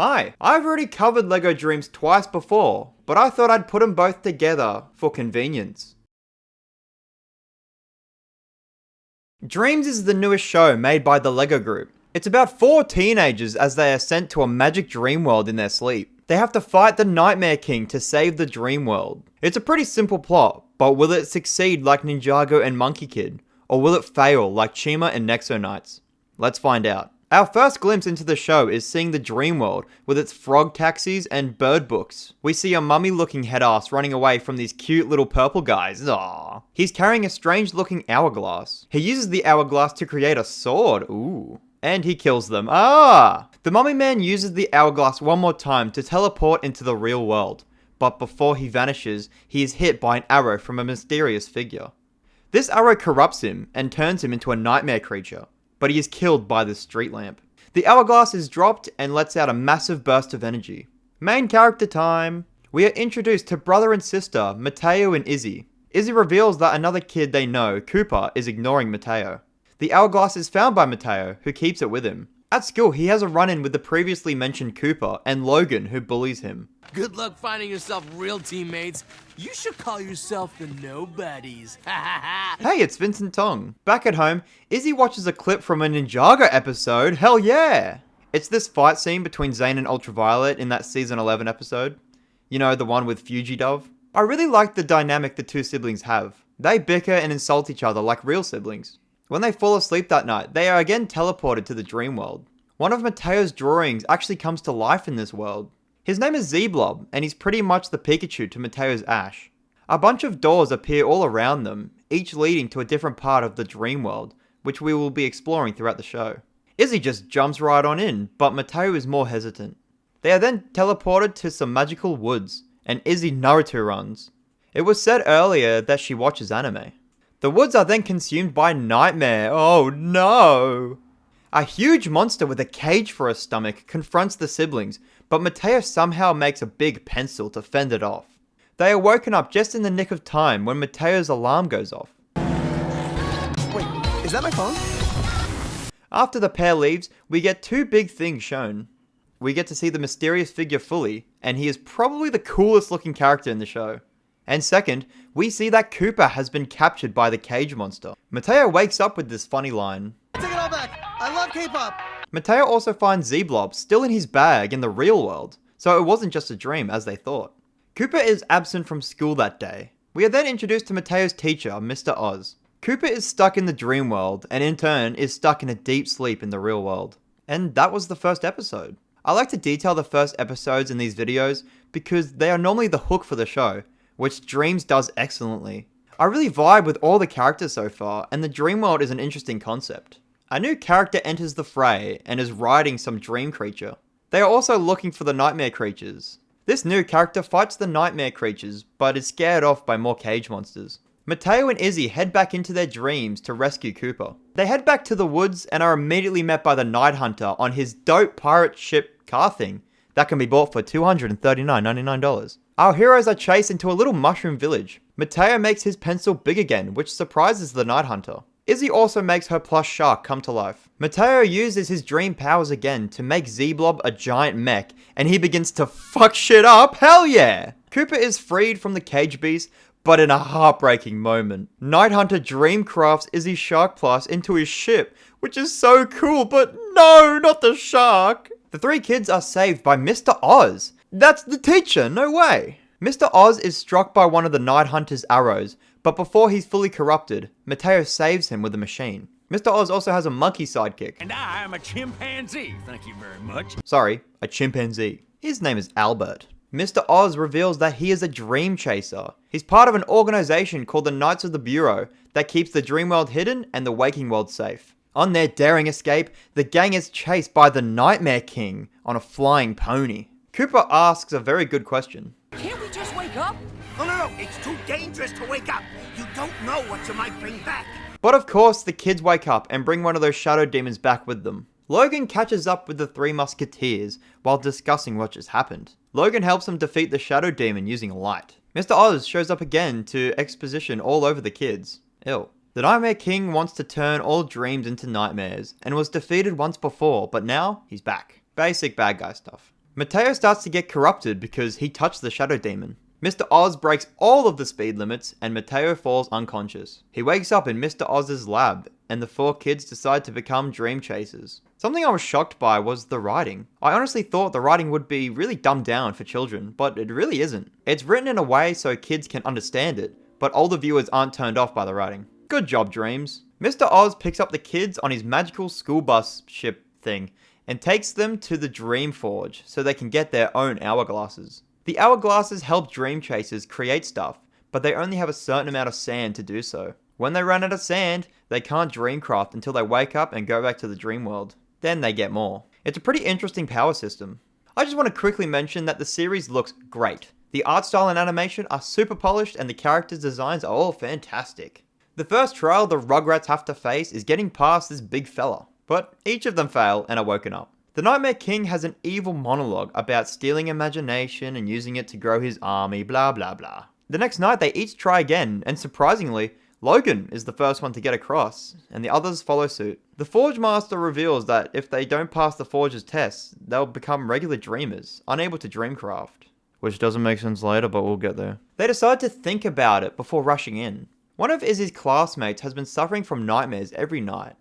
Hi, I've already covered LEGO Dreamzzz twice before, but I thought I'd put them both together for convenience. Dreamzzz is the newest show made by the LEGO Group. It's about 4 teenagers as they are sent to a magic dream world in their sleep. They have to fight the Nightmare King to save the dream world. It's a pretty simple plot, but will it succeed like Ninjago and Monkey Kid? Or will it fail like Chima and Nexo Knights? Let's find out. Our first glimpse into the show is seeing the dream world with its frog taxis and bird books. We see a mummy looking head ass running away from these cute little purple guys. Aww. He's carrying a strange looking hourglass. He uses the hourglass to create a sword. Ooh. And he kills them. Ah! The mummy man uses the hourglass one more time to teleport into the real world. But before he vanishes, he is hit by an arrow from a mysterious figure. This arrow corrupts him and turns him into a nightmare creature. But he is killed by the street lamp. The hourglass is dropped and lets out a massive burst of energy. Main character time! We are introduced to brother and sister, Mateo and Izzy. Izzy reveals that another kid they know, Cooper, is ignoring Mateo. The hourglass is found by Mateo, who keeps it with him. At school, he has a run-in with the previously mentioned Cooper and Logan, who bullies him. Good luck finding yourself real teammates. You should call yourself the Nobodies. Hey, it's Vincent Tong. Back at home, Izzy watches a clip from a Ninjago episode. Hell yeah! It's this fight scene between Zane and Ultraviolet in that season 11 episode. You know, the one with Fuji Dove. I really like the dynamic the two siblings have. They bicker and insult each other like real siblings. When they fall asleep that night, they are again teleported to the dream world. One of Mateo's drawings actually comes to life in this world. His name is Z-Blob, and he's pretty much the Pikachu to Mateo's Ash. A bunch of doors appear all around them, each leading to a different part of the dream world, which we will be exploring throughout the show. Izzy just jumps right on in, but Mateo is more hesitant. They are then teleported to some magical woods, and Izzy Naruto runs. It was said earlier that she watches anime. The woods are then consumed by Nightmare. Oh no! A huge monster with a cage for a stomach confronts the siblings, but Mateo somehow makes a big pencil to fend it off. They are woken up just in the nick of time when Mateo's alarm goes off. Wait, is that my phone? After the pair leaves, we get 2 big things shown. We get to see the mysterious figure fully, and he is probably the coolest looking character in the show. And second, we see that Cooper has been captured by the cage monster. Mateo wakes up with this funny line. Take it all back. I love K-pop. Mateo also finds Z-Blob still in his bag in the real world, so it wasn't just a dream as they thought. Cooper is absent from school that day. We are then introduced to Mateo's teacher, Mr. Oz. Cooper is stuck in the dream world, and in turn is stuck in a deep sleep in the real world. And that was the first episode. I like to detail the first episodes in these videos because they are normally the hook for the show, which Dreamzzz does excellently. I really vibe with all the characters so far, and the dream world is an interesting concept. A new character enters the fray and is riding some dream creature. They are also looking for the nightmare creatures. This new character fights the nightmare creatures, but is scared off by more cage monsters. Mateo and Izzy head back into their dreams to rescue Cooper. They head back to the woods and are immediately met by the Night Hunter on his dope pirate ship car thing that can be bought for $239.99. Our heroes are chased into a little mushroom village. Mateo makes his pencil big again, which surprises the Night Hunter. Izzy also makes her plush shark come to life. Mateo uses his dream powers again to make Z-Blob a giant mech, and he begins to fuck shit up. Hell yeah! Cooper is freed from the cage beast, but in a heartbreaking moment. Night Hunter dreamcrafts Izzy's shark plus into his ship, which is so cool, but no, not the shark! The 3 kids are saved by Mr. Oz. That's the teacher, no way! Mr. Oz is struck by one of the Night Hunter's arrows, but before he's fully corrupted, Mateo saves him with a machine. Mr. Oz also has a monkey sidekick. And I am a chimpanzee. Thank you very much. Sorry, a chimpanzee. His name is Albert. Mr. Oz reveals that he is a dream chaser. He's part of an organization called the Knights of the Bureau that keeps the dream world hidden and the waking world safe. On their daring escape, the gang is chased by the Nightmare King on a flying pony. Cooper asks a very good question. Can't we just wake up? Oh, no, it's too dangerous to wake up. You don't know what you might bring back. But of course, the kids wake up and bring one of those shadow demons back with them. Logan catches up with the 3 musketeers while discussing what just happened. Logan helps them defeat the shadow demon using a light. Mr. Oz shows up again to exposition all over the kids. Ew. The Nightmare King wants to turn all dreams into nightmares and was defeated once before, but now he's back. Basic bad guy stuff. Mateo starts to get corrupted because he touched the Shadow Demon. Mr. Oz breaks all of the speed limits and Mateo falls unconscious. He wakes up in Mr. Oz's lab and the 4 kids decide to become dream chasers. Something I was shocked by was the writing. I honestly thought the writing would be really dumbed down for children, but it really isn't. It's written in a way so kids can understand it, but older viewers aren't turned off by the writing. Good job, Dreamzzz. Mr. Oz picks up the kids on his magical school bus ship thing and takes them to the Dream Forge so they can get their own hourglasses. The hourglasses help dream chasers create stuff, but they only have a certain amount of sand to do so. When they run out of sand, they can't dreamcraft until they wake up and go back to the dream world. Then they get more. It's a pretty interesting power system. I just want to quickly mention that the series looks great. The art style and animation are super polished and the characters' designs are all fantastic. The first trial the Rugrats have to face is getting past this big fella, but each of them fail and are woken up. The Nightmare King has an evil monologue about stealing imagination and using it to grow his army, blah blah blah. The next night they each try again, and surprisingly, Logan is the first one to get across, and the others follow suit. The Forge Master reveals that if they don't pass the Forge's tests, they'll become regular dreamers, unable to dreamcraft. Which doesn't make sense later, but we'll get there. They decide to think about it before rushing in. One of Izzy's classmates has been suffering from nightmares every night.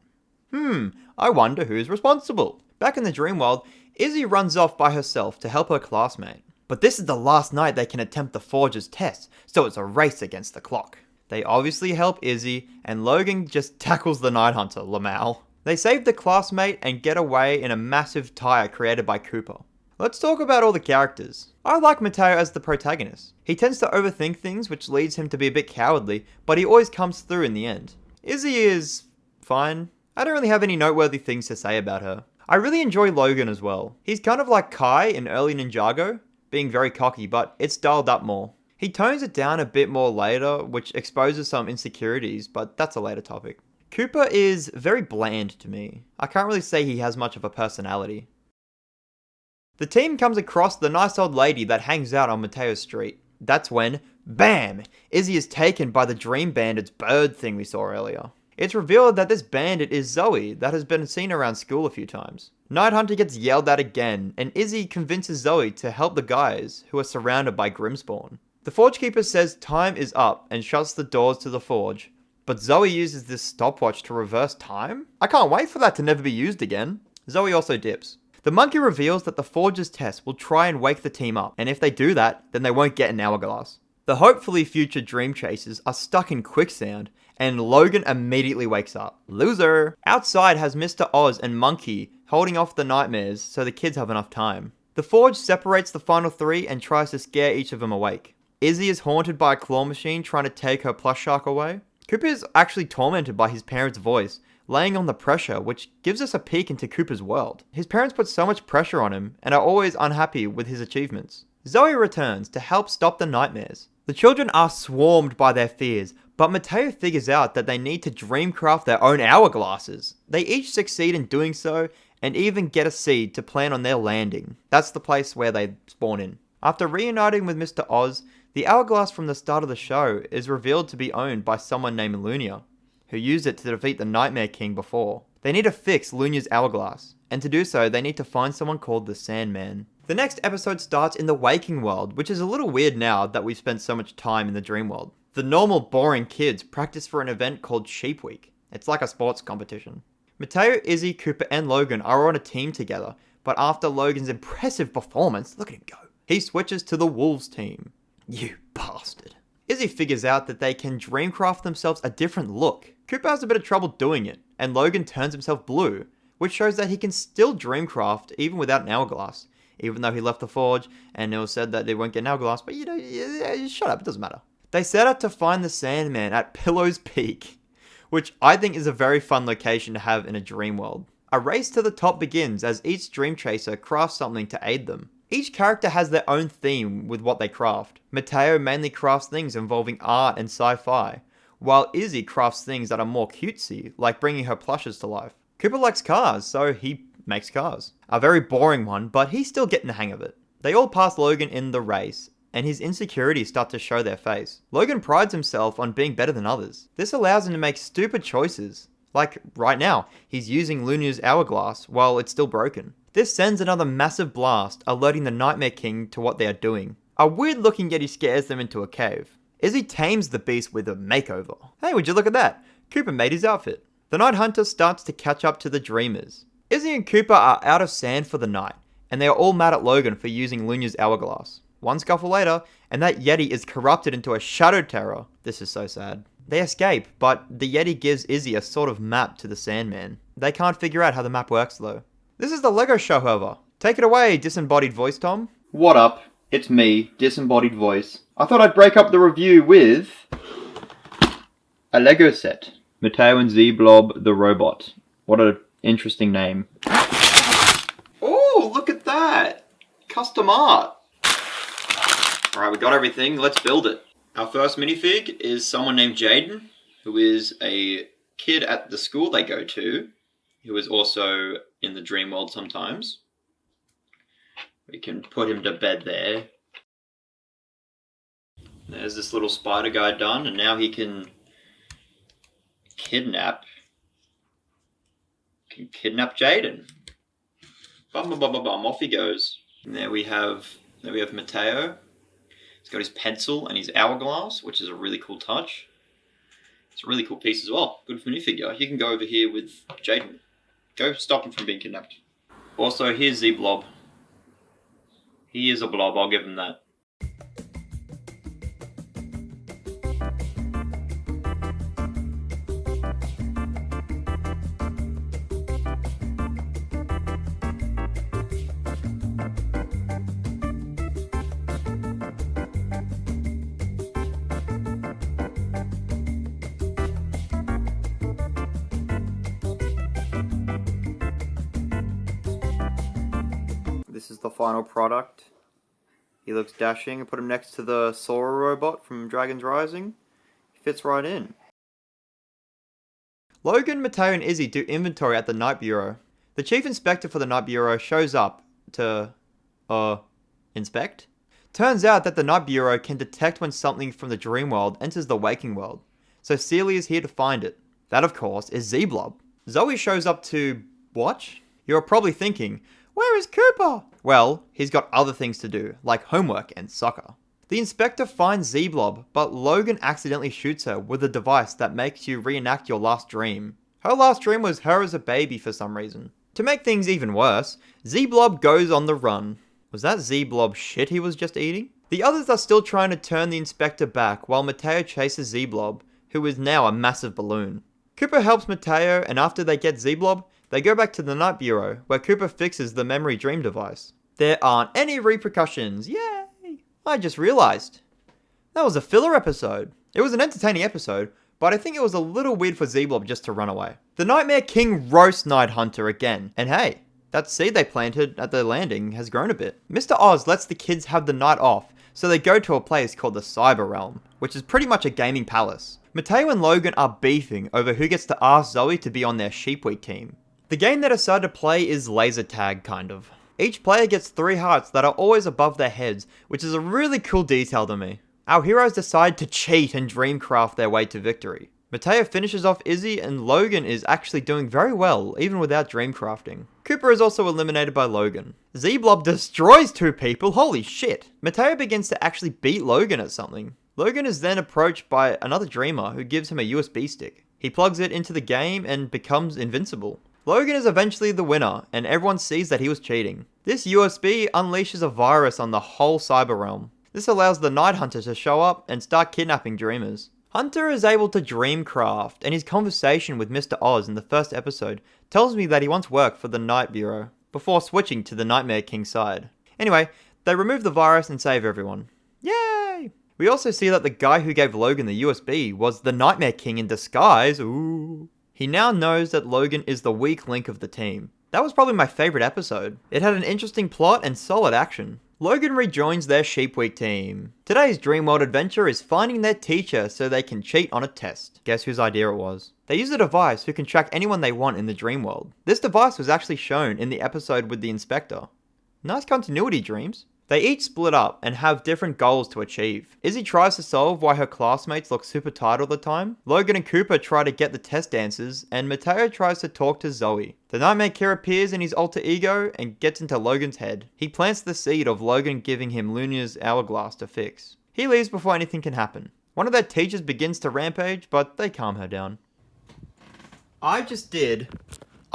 I wonder who's responsible. Back in the dream world, Izzy runs off by herself to help her classmate. But this is the last night they can attempt the Forge's test, so it's a race against the clock. They obviously help Izzy, and Logan just tackles the Night Hunter, Lamal. They save the classmate and get away in a massive tire created by Cooper. Let's talk about all the characters. I like Mateo as the protagonist. He tends to overthink things, which leads him to be a bit cowardly, but he always comes through in the end. Izzy is fine. I don't really have any noteworthy things to say about her. I really enjoy Logan as well. He's kind of like Kai in early Ninjago, being very cocky, but it's dialed up more. He tones it down a bit more later, which exposes some insecurities, but that's a later topic. Cooper is very bland to me. I can't really say he has much of a personality. The team comes across the nice old lady that hangs out on Mateo's street. That's when, BAM! Izzy is taken by the Dream Bandit's bird thing we saw earlier. It's revealed that this bandit is Zoe that has been seen around school a few times. Night Hunter gets yelled at again, and Izzy convinces Zoe to help the guys who are surrounded by Grimmspawn. The Forge Keeper says time is up and shuts the doors to the Forge, but Zoe uses this stopwatch to reverse time? I can't wait for that to never be used again. Zoe also dips. The monkey reveals that the Forge's test will try and wake the team up, and if they do that, then they won't get an hourglass. The hopefully future dream chasers are stuck in quicksand, and Logan immediately wakes up. Loser! Outside has Mr. Oz and Monkey holding off the nightmares so the kids have enough time. The Forge separates the final 3 and tries to scare each of them awake. Izzy is haunted by a claw machine trying to take her plush shark away. Cooper is actually tormented by his parents' voice, laying on the pressure, which gives us a peek into Cooper's world. His parents put so much pressure on him and are always unhappy with his achievements. Zoe returns to help stop the nightmares. The children are swarmed by their fears, but Mateo figures out that they need to dreamcraft their own hourglasses. They each succeed in doing so, and even get a seed to plan on their landing. That's the place where they spawn in. After reuniting with Mr. Oz, the hourglass from the start of the show is revealed to be owned by someone named Lunia, who used it to defeat the Nightmare King before. They need to fix Lunia's hourglass, and to do so, they need to find someone called the Sandman. The next episode starts in the waking world, which is a little weird now that we've spent so much time in the dream world. The normal, boring kids practice for an event called Sheep Week. It's like a sports competition. Mateo, Izzy, Cooper, and Logan are on a team together, but after Logan's impressive performance, look at him go, he switches to the Wolves team. You bastard. Izzy figures out that they can dreamcraft themselves a different look. Cooper has a bit of trouble doing it, and Logan turns himself blue, which shows that he can still dreamcraft even without an hourglass, even though he left the Forge, and it was said that they won't get an hourglass, but you know, shut up, it doesn't matter. They set out to find the Sandman at Pillow's Peak, which I think is a very fun location to have in a dream world. A race to the top begins as each dream chaser crafts something to aid them. Each character has their own theme with what they craft. Mateo mainly crafts things involving art and sci-fi, while Izzy crafts things that are more cutesy, like bringing her plushes to life. Cooper likes cars, so he makes cars. A very boring one, but he's still getting the hang of it. They all pass Logan in the race, and his insecurities start to show their face. Logan prides himself on being better than others. This allows him to make stupid choices. Like, right now, he's using Luna's hourglass while it's still broken. This sends another massive blast, alerting the Nightmare King to what they are doing. A weird looking Yeti scares them into a cave. Izzy tames the beast with a makeover. Hey, would you look at that? Cooper made his outfit. The Night Hunter starts to catch up to the Dreamers. Izzy and Cooper are out of sand for the night, and they are all mad at Logan for using Lunya's hourglass. One scuffle later, and that Yeti is corrupted into a shadow terror. This is so sad. They escape, but the Yeti gives Izzy a sort of map to the Sandman. They can't figure out how the map works though. This is the Lego show, however. Take it away, disembodied voice Tom. What up? It's me, disembodied voice. I thought I'd break up the review with a Lego set. Mateo and Z-Blob the robot. What an interesting name. Oh, look at that! Custom art. Alright, we got everything, let's build it. Our first minifig is someone named Jaden, who is a kid at the school they go to, who is also in the dream world sometimes. We can put him to bed there. There's this little spider guy done, and now he can kidnap Jaden. Bum bum bum bum bum, off he goes. And there we have Mateo. He's got his pencil and his hourglass, which is a really cool touch. It's a really cool piece as well. Good minifigure. You can go over here with Jaden. Go stop him from being kidnapped. Also, here's Z-Blob. He is a blob, I'll give him that. This is the final product. He looks dashing. I put him next to the Sora robot from Dragon's Rising. He fits right in. Logan, Mateo, and Izzy do inventory at the Night Bureau. The chief inspector for the Night Bureau shows up to, inspect? Turns out that the Night Bureau can detect when something from the dream world enters the waking world. So Celia is here to find it. That, of course, is Z-Blob. Zoe shows up to watch? You're probably thinking, where is Cooper? Well, he's got other things to do, like homework and soccer. The inspector finds Z-Blob, but Logan accidentally shoots her with a device that makes you reenact your last dream. Her last dream was her as a baby for some reason. To make things even worse, Z-Blob goes on the run. Was that Z-Blob shit he was just eating? The others are still trying to turn the inspector back while Mateo chases Z-Blob, who is now a massive balloon. Cooper helps Mateo, and after they get Z-Blob, they go back to the Night Bureau, where Cooper fixes the memory dream device. There aren't any repercussions, yay! I just realized. That was a filler episode. It was an entertaining episode, but I think it was a little weird for Z-Blob just to run away. The Nightmare King roasts Night Hunter again, and hey, that seed they planted at the landing has grown a bit. Mr. Oz lets the kids have the night off, so they go to a place called the Cyber Realm, which is pretty much a gaming palace. Mateo and Logan are beefing over who gets to ask Zoe to be on their Sheep Week team. The game they decide to play is laser tag, kind of. Each player gets 3 hearts that are always above their heads, which is a really cool detail to me. Our heroes decide to cheat and dreamcraft their way to victory. Mateo finishes off Izzy, and Logan is actually doing very well, even without dreamcrafting. Cooper is also eliminated by Logan. Z-Blob destroys 2 people, holy shit! Mateo begins to actually beat Logan at something. Logan is then approached by another dreamer who gives him a USB stick. He plugs it into the game and becomes invincible. Logan is eventually the winner, and everyone sees that he was cheating. This USB unleashes a virus on the whole cyber realm. This allows the Night Hunter to show up and start kidnapping dreamers. Hunter is able to dreamcraft, and his conversation with Mr. Oz in the first episode tells me that he once worked for the Night Bureau, before switching to the Nightmare King side. Anyway, they remove the virus and save everyone. Yay! We also see that the guy who gave Logan the USB was the Nightmare King in disguise. Ooh. He now knows that Logan is the weak link of the team. That was probably my favourite episode. It had an interesting plot and solid action. Logan rejoins their Sheep Week team. Today's Dreamworld adventure is finding their teacher so they can cheat on a test. Guess whose idea it was? They use a device who can track anyone they want in the Dreamworld. This device was actually shown in the episode with the inspector. Nice continuity, Dreams. They each split up and have different goals to achieve. Izzy tries to solve why her classmates look super tired all the time. Logan and Cooper try to get the test answers, and Mateo tries to talk to Zoe. The Nightmare Kid appears in his alter ego and gets into Logan's head. He plants the seed of Logan giving him Luna's hourglass to fix. He leaves before anything can happen. One of their teachers begins to rampage, but they calm her down. I just did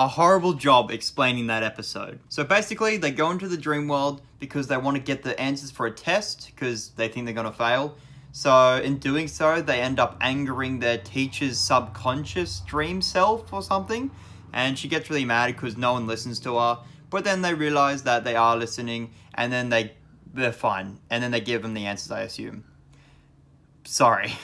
a horrible job explaining that episode. So basically, they go into the dream world because they want to get the answers for a test because they think they're going to fail. So in doing so, they end up angering their teacher's subconscious dream self or something. And she gets really mad because no one listens to her. But then they realize that they are listening, and then they're fine. And then they give them the answers, I assume. Sorry.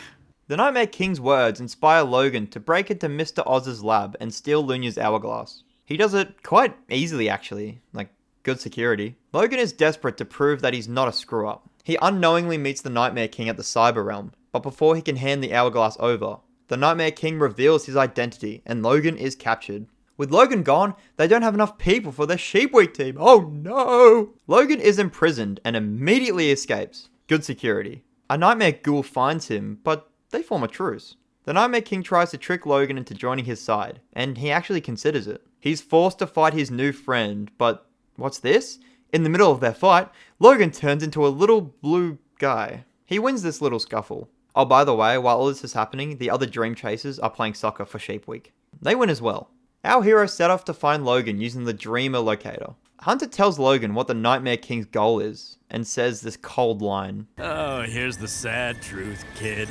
The Nightmare King's words inspire Logan to break into Mr. Oz's lab and steal Luna's hourglass. He does it quite easily, actually. Like, good security. Logan is desperate to prove that he's not a screw-up. He unknowingly meets the Nightmare King at the Cyber Realm, but before he can hand the hourglass over, the Nightmare King reveals his identity and Logan is captured. With Logan gone, they don't have enough people for their Sheep Week team. Oh no! Logan is imprisoned and immediately escapes. Good security. A Nightmare Ghoul finds him, but they form a truce. The Nightmare King tries to trick Logan into joining his side, and he actually considers it. He's forced to fight his new friend, but what's this? In the middle of their fight, Logan turns into a little blue guy. He wins this little scuffle. Oh, by the way, while all this is happening, the other Dream Chasers are playing soccer for Sheep Week. They win as well. Our hero set off to find Logan using the Dreamer locator. Hunter tells Logan what the Nightmare King's goal is, and says this cold line. Oh, here's the sad truth, kid.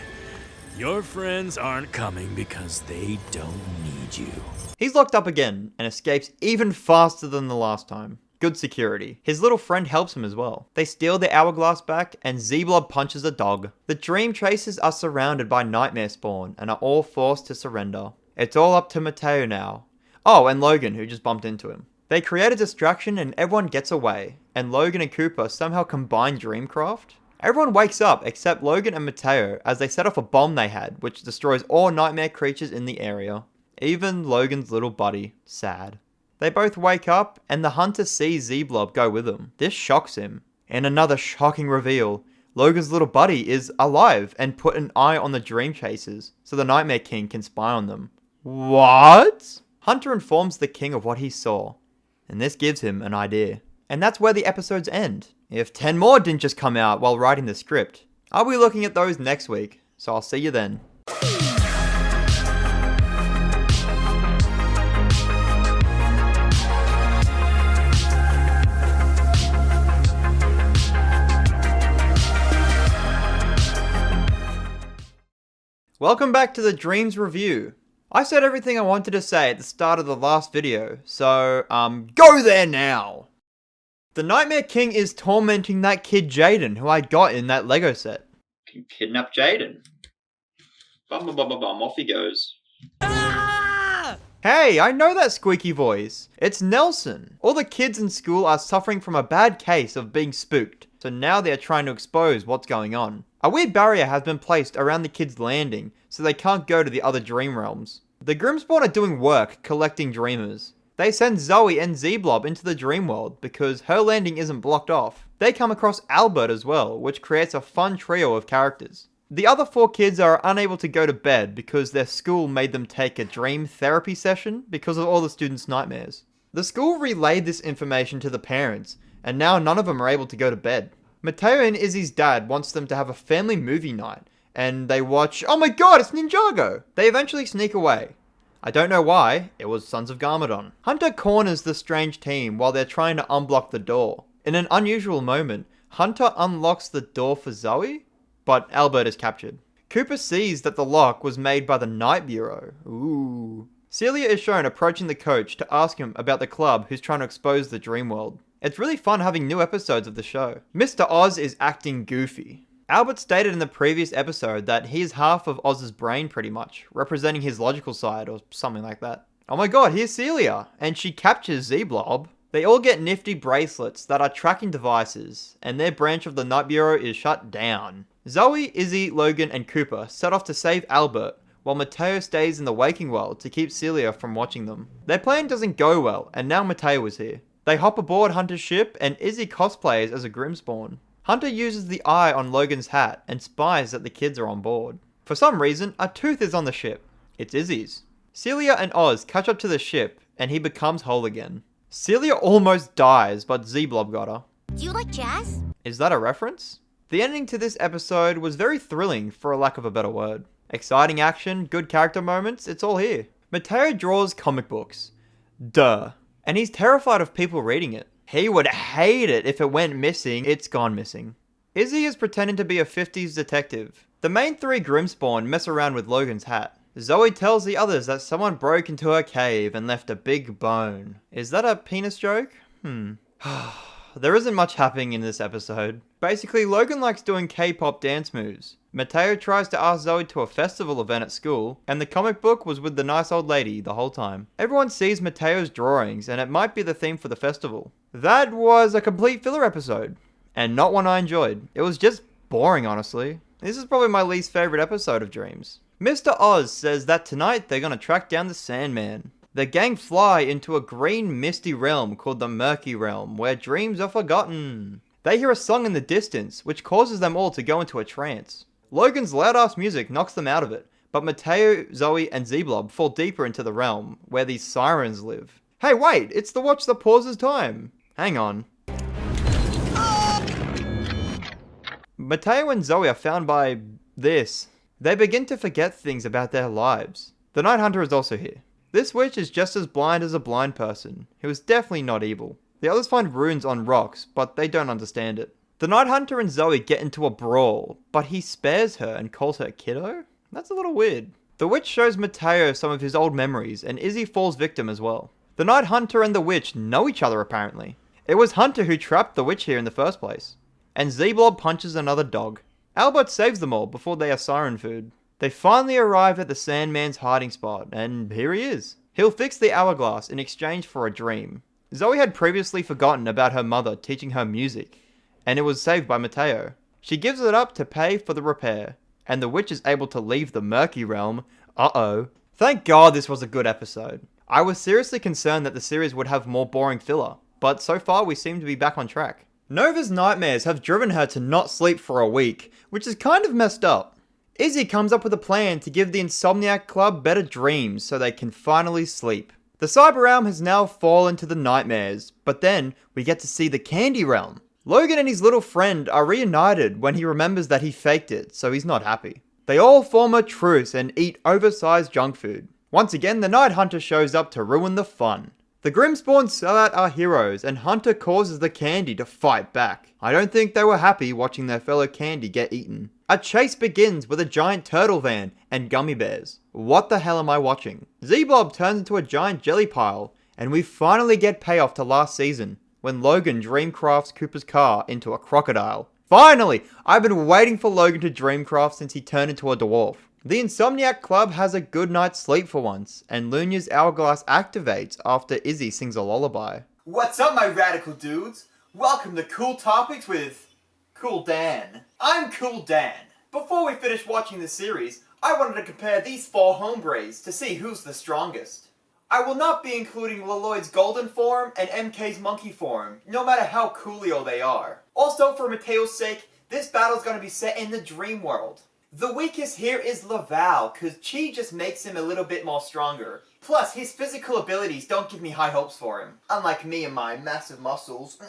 Your friends aren't coming because they don't need you. He's locked up again, and escapes even faster than the last time. Good security. His little friend helps him as well. They steal the hourglass back, and Z-Blob punches a dog. The Dream Chasers are surrounded by Nightmare Spawn, and are all forced to surrender. It's all up to Mateo now. Oh, and Logan, who just bumped into him. They create a distraction and everyone gets away, and Logan and Cooper somehow combine Dreamcraft. Everyone wakes up except Logan and Mateo as they set off a bomb they had, which destroys all nightmare creatures in the area. Even Logan's little buddy. Sad. They both wake up, and the hunter sees Z-Blob go with them. This shocks him. In another shocking reveal, Logan's little buddy is alive and put an eye on the Dream Chasers, so the Nightmare King can spy on them. What? Hunter informs the king of what he saw, and this gives him an idea. And that's where the episodes end. If 10 more didn't just come out while writing the script, I'll be looking at those next week, so I'll see you then. Welcome back to the Dreamzzz review. I said everything I wanted to say at the start of the last video, so, go there now! The Nightmare King is tormenting that kid Jaden, who I got in that Lego set. Kidnap Jaden. Bum bum bum bum bum, off he goes. Hey, I know that squeaky voice. It's Nelson. All the kids in school are suffering from a bad case of being spooked, so now they are trying to expose what's going on. A weird barrier has been placed around the kids' landing, so they can't go to the other dream realms. The Grimmspawn are doing work collecting dreamers. They send Zoe and Z-Blob into the dream world because her landing isn't blocked off. They come across Albert as well, which creates a fun trio of characters. The other 4 kids are unable to go to bed because their school made them take a dream therapy session because of all the students' nightmares. The school relayed this information to the parents, and now none of them are able to go to bed. Mateo and Izzy's dad wants them to have a family movie night, and they watch, oh my god, it's Ninjago! They eventually sneak away. I don't know why, it was Sons of Garmadon. Hunter corners the strange team while they're trying to unblock the door. In an unusual moment, Hunter unlocks the door for Zoe, but Albert is captured. Cooper sees that the lock was made by the Night Bureau. Ooh. Celia is shown approaching the coach to ask him about the club who's trying to expose the dream world. It's really fun having new episodes of the show. Mr. Oz is acting goofy. Albert stated in the previous episode that he is half of Oz's brain pretty much, representing his logical side or something like that. Oh my god, here's Celia, and she captures Z-Blob. They all get nifty bracelets that are tracking devices, and their branch of the Night Bureau is shut down. Zoe, Izzy, Logan, and Cooper set off to save Albert, while Mateo stays in the waking world to keep Celia from watching them. Their plan doesn't go well, and now Mateo is here. They hop aboard Hunter's ship and Izzy cosplays as a Grimmspawn. Hunter uses the eye on Logan's hat and spies that the kids are on board. For some reason, a tooth is on the ship. It's Izzy's. Celia and Oz catch up to the ship and he becomes whole again. Celia almost dies, but Z-Blob got her. Do you like jazz? Is that a reference? The ending to this episode was very thrilling, for a lack of a better word. Exciting action, good character moments, it's all here. Mateo draws comic books. Duh. And he's terrified of people reading it. He would hate it if it went missing. It's gone missing. Izzy is pretending to be a 50s detective. The main three Grimmspawn mess around with Logan's hat. Zoe tells the others that someone broke into her cave and left a big bone. Is that a penis joke? There isn't much happening in this episode. Basically, Logan likes doing K-pop dance moves. Mateo tries to ask Zoe to a festival event at school, and the comic book was with the nice old lady the whole time. Everyone sees Mateo's drawings, and it might be the theme for the festival. That was a complete filler episode, and not one I enjoyed. It was just boring, honestly. This is probably my least favorite episode of Dreamzzz. Mr. Oz says that tonight they're gonna track down the Sandman. The gang fly into a green misty realm called the Murky Realm, where dreams are forgotten. They hear a song in the distance, which causes them all to go into a trance. Logan's loud-ass music knocks them out of it, but Mateo, Zoe, and Z-Blob fall deeper into the realm, where these sirens live. Hey wait, it's the Watch the Pauses time. Hang on. Mateo and Zoe are found by this. They begin to forget things about their lives. The Night Hunter is also here. This witch is just as blind as a blind person, who is definitely not evil. The others find runes on rocks, but they don't understand it. The Night Hunter and Zoe get into a brawl, but he spares her and calls her kiddo? That's a little weird. The witch shows Mateo some of his old memories, and Izzy falls victim as well. The Night Hunter and the witch know each other apparently. It was Hunter who trapped the witch here in the first place. And Z-Blob punches another dog. Albert saves them all before they are siren food. They finally arrive at the Sandman's hiding spot, and here he is. He'll fix the hourglass in exchange for a dream. Zoe had previously forgotten about her mother teaching her music, and it was saved by Mateo. She gives it up to pay for the repair, and the witch is able to leave the Murky Realm. Uh-oh. Thank God this was a good episode. I was seriously concerned that the series would have more boring filler, but so far we seem to be back on track. Nova's nightmares have driven her to not sleep for a week, which is kind of messed up. Izzy comes up with a plan to give the Insomniac Club better dreams so they can finally sleep. The Cyber Realm has now fallen to the nightmares, but then we get to see the Candy Realm. Logan and his little friend are reunited when he remembers that he faked it, so he's not happy. They all form a truce and eat oversized junk food. Once again, the Night Hunter shows up to ruin the fun. The Grimmspawn sell out our heroes, and Hunter causes the Candy to fight back. I don't think they were happy watching their fellow Candy get eaten. A chase begins with a giant turtle van and gummy bears. What the hell am I watching? Z-Blob turns into a giant jelly pile, and we finally get payoff to last season, when Logan dreamcrafts Cooper's car into a crocodile. Finally! I've been waiting for Logan to dreamcraft since he turned into a dwarf. The Insomniac Club has a good night's sleep for once, and Lunya's hourglass activates after Izzy sings a lullaby. What's up, my radical dudes? Welcome to Cool Topics with Cool Dan. I'm Cool Dan. Before we finish watching the series, I wanted to compare these four hombres to see who's the strongest. I will not be including Leloid's golden form and MK's monkey form, no matter how coolio they are. Also, for Mateo's sake, this battle's gonna be set in the dream world. The weakest here is Laval, cause Chi just makes him a little bit more stronger. Plus, his physical abilities don't give me high hopes for him, unlike me and my massive muscles.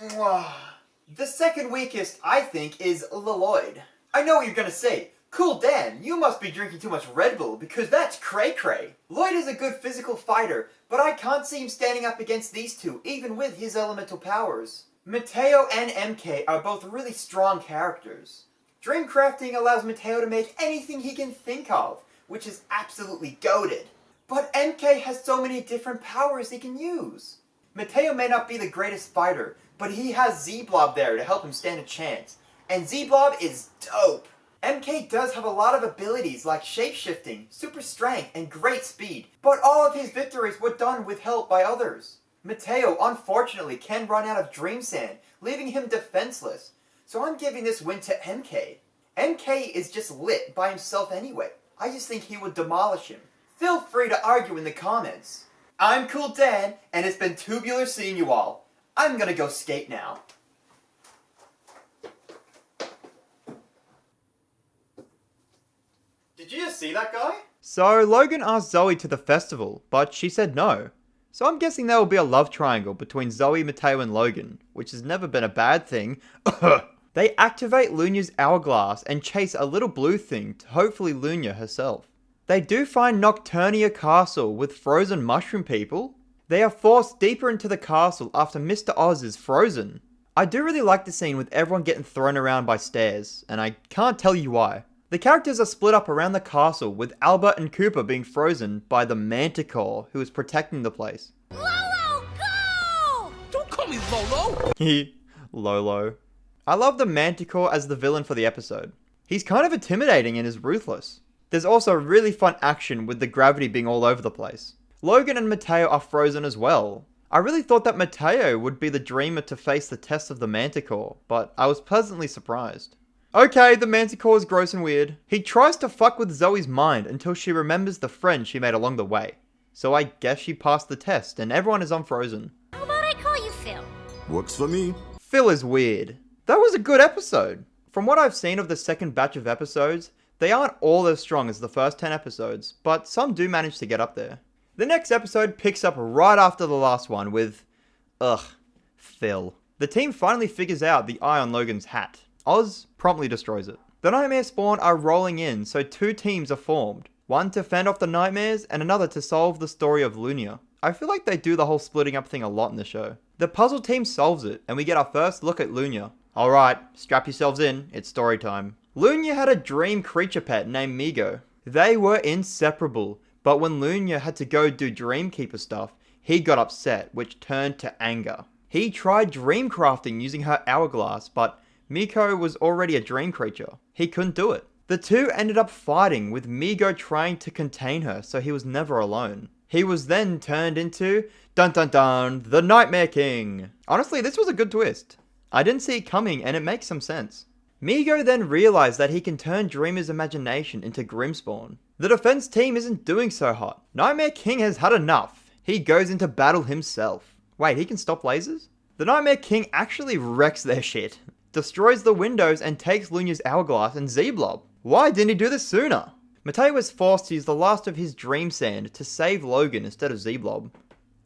The second weakest, I think, is Leloid. I know what you're gonna say. Cool Dan, you must be drinking too much Red Bull, because that's cray-cray. Lloyd is a good physical fighter, but I can't see him standing up against these two, even with his elemental powers. Mateo and MK are both really strong characters. Dreamcrafting allows Mateo to make anything he can think of, which is absolutely goated. But MK has so many different powers he can use. Mateo may not be the greatest fighter, but he has Z-Blob there to help him stand a chance. And Z-Blob is dope. MK does have a lot of abilities like shapeshifting, super strength, and great speed, but all of his victories were done with help by others. Mateo, unfortunately, can run out of Dream Sand, leaving him defenseless. So I'm giving this win to MK. MK is just lit by himself anyway. I just think he would demolish him. Feel free to argue in the comments. I'm Cool Dan, and it's been tubular seeing you all. I'm gonna go skate now. Did you just see that guy? So Logan asked Zoe to the festival, but she said no. So I'm guessing there will be a love triangle between Zoe, Mateo, and Logan, which has never been a bad thing. They activate Luna's hourglass and chase a little blue thing to hopefully Luna herself. They do find Nocturnia Castle with frozen mushroom people. They are forced deeper into the castle after Mr. Oz is frozen. I do really like the scene with everyone getting thrown around by stairs, and I can't tell you why. The characters are split up around the castle, with Albert and Cooper being frozen by the Manticore, who is protecting the place. Lolo, go! Don't call me Lolo! Lolo. I love the Manticore as the villain for the episode. He's kind of intimidating and is ruthless. There's also really fun action with the gravity being all over the place. Logan and Mateo are frozen as well. I really thought that Mateo would be the dreamer to face the test of the Manticore, but I was pleasantly surprised. Okay, the Manticore is gross and weird. He tries to fuck with Zoe's mind until she remembers the friend she made along the way. So I guess she passed the test and everyone is unfrozen. How about I call you Phil? Works for me. Phil is weird. That was a good episode. From what I've seen of the second batch of episodes, they aren't all as strong as the first 10 episodes, but some do manage to get up there. The next episode picks up right after the last one with... Phil. The team finally figures out the eye on Logan's hat. Oz promptly destroys it. The Nightmare Spawn are rolling in, so two teams are formed. One to fend off the nightmares, and another to solve the story of Luna. I feel like they do the whole splitting up thing a lot in the show. The puzzle team solves it, and we get our first look at Luna. Alright, strap yourselves in, it's story time. Luna had a dream creature pet named Migo. They were inseparable, but when Luna had to go do Dreamkeeper stuff, he got upset, which turned to anger. He tried dream crafting using her hourglass, but Miko was already a dream creature. He couldn't do it. The two ended up fighting, with Migo trying to contain her so he was never alone. He was then turned into, dun dun dun, the Nightmare King. Honestly, this was a good twist. I didn't see it coming and it makes some sense. Migo then realized that he can turn Dreamer's imagination into Grimspawn. The defense team isn't doing so hot. Nightmare King has had enough. He goes into battle himself. Wait, he can stop lasers? The Nightmare King actually wrecks their shit. Destroys the windows and takes Luna's hourglass and Z-Blob. Why didn't he do this sooner? Mateo was forced to use the last of his dream sand to save Logan instead of Z-Blob.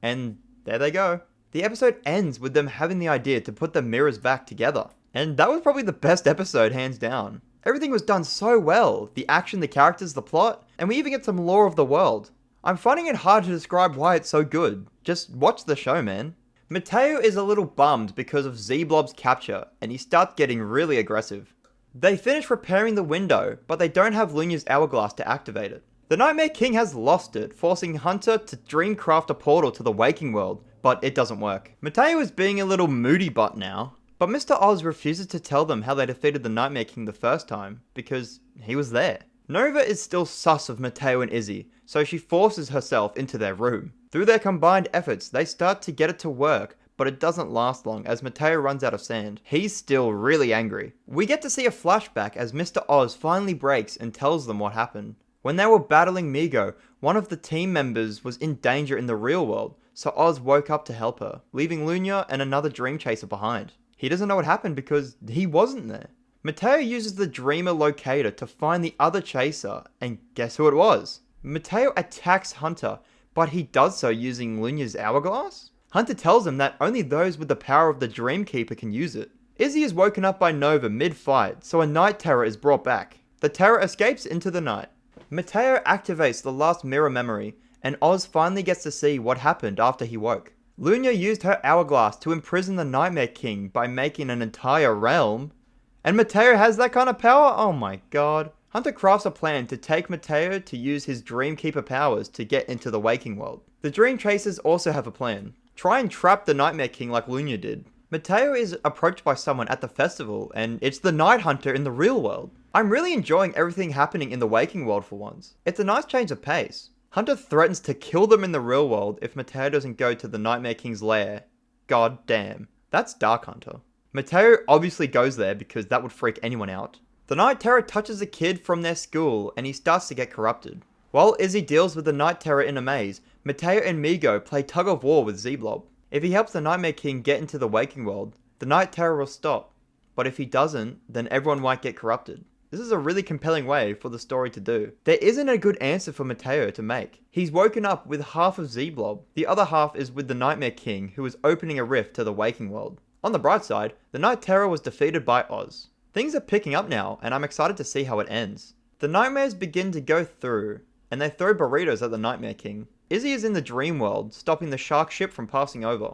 And there they go. The episode ends with them having the idea to put the mirrors back together. And that was probably the best episode, hands down. Everything was done so well. The action, the characters, the plot, and we even get some lore of the world. I'm finding it hard to describe why it's so good. Just watch the show, man. Mateo is a little bummed because of Z-Blob's capture, and he starts getting really aggressive. They finish repairing the window, but they don't have Luna's hourglass to activate it. The Nightmare King has lost it, forcing Hunter to dreamcraft a portal to the waking world, but it doesn't work. Mateo is being a little moody butt now, but Mr. Oz refuses to tell them how they defeated the Nightmare King the first time, because he was there. Nova is still sus of Mateo and Izzy, so she forces herself into their room. Through their combined efforts, they start to get it to work, but it doesn't last long as Mateo runs out of sand. He's still really angry. We get to see a flashback as Mr. Oz finally breaks and tells them what happened. When they were battling Migo, one of the team members was in danger in the real world, so Oz woke up to help her, leaving Luna and another Dream Chaser behind. He doesn't know what happened because he wasn't there. Mateo uses the Dreamer Locator to find the other Chaser, and guess who it was? Mateo attacks Hunter, but he does so using Luna's hourglass? Hunter tells him that only those with the power of the Dreamkeeper can use it. Izzy is woken up by Nova mid-fight, so a night terror is brought back. The terror escapes into the night. Mateo activates the last mirror memory, and Oz finally gets to see what happened after he woke. Luna used her hourglass to imprison the Nightmare King by making an entire realm. And Mateo has that kind of power? Oh my god. Hunter crafts a plan to take Mateo to use his Dreamkeeper powers to get into the waking world. The Dream Chasers also have a plan. Try and trap the Nightmare King like Luna did. Mateo is approached by someone at the festival, and it's the Night Hunter in the real world. I'm really enjoying everything happening in the waking world for once. It's a nice change of pace. Hunter threatens to kill them in the real world if Mateo doesn't go to the Nightmare King's lair. God damn. That's Dark Hunter. Mateo obviously goes there because that would freak anyone out. The Night Terror touches a kid from their school and he starts to get corrupted. While Izzy deals with the Night Terror in a maze, Mateo and Migo play tug of war with Z-Blob. If he helps the Nightmare King get into the waking world, the Night Terror will stop. But if he doesn't, then everyone might get corrupted. This is a really compelling way for the story to do. There isn't a good answer for Mateo to make. He's woken up with half of Z-Blob. The other half is with the Nightmare King, who is opening a rift to the waking world. On the bright side, the Night Terror was defeated by Oz. Things are picking up now, and I'm excited to see how it ends. The nightmares begin to go through, and they throw burritos at the Nightmare King. Izzy is in the dream world, stopping the shark ship from passing over,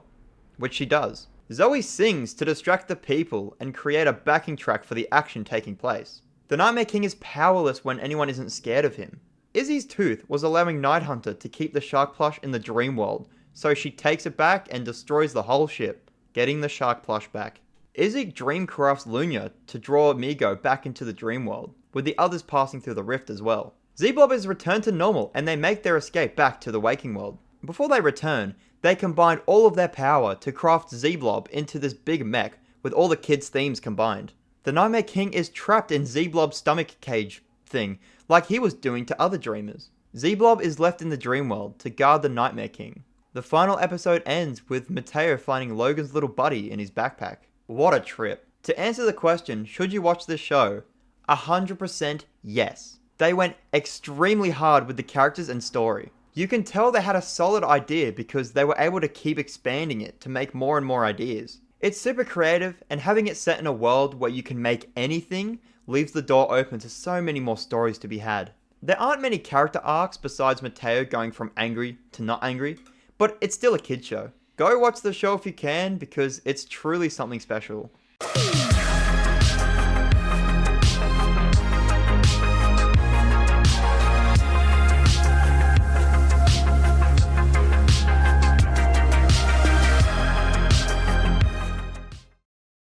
which she does. Zoe sings to distract the people and create a backing track for the action taking place. The Nightmare King is powerless when anyone isn't scared of him. Izzy's tooth was allowing Night Hunter to keep the shark plush in the dream world, so she takes it back and destroys the whole ship, getting the shark plush back. Izzy dreamcrafts Lunya to draw Migo back into the dream world, with the others passing through the rift as well. Z-Blob is returned to normal and they make their escape back to the waking world. Before they return, they combine all of their power to craft Z-Blob into this big mech with all the kids' themes combined. The Nightmare King is trapped in Z-Blob's stomach cage thing, like he was doing to other dreamers. Z-Blob is left in the dream world to guard the Nightmare King. The final episode ends with Mateo finding Logan's little buddy in his backpack. What a trip. To answer the question, should you watch this show? 100% yes. They went extremely hard with the characters and story. You can tell they had a solid idea because they were able to keep expanding it to make more and more ideas. It's super creative, and having it set in a world where you can make anything leaves the door open to so many more stories to be had. There aren't many character arcs besides Mateo going from angry to not angry, but it's still a kid's show. Go watch the show if you can because it's truly something special.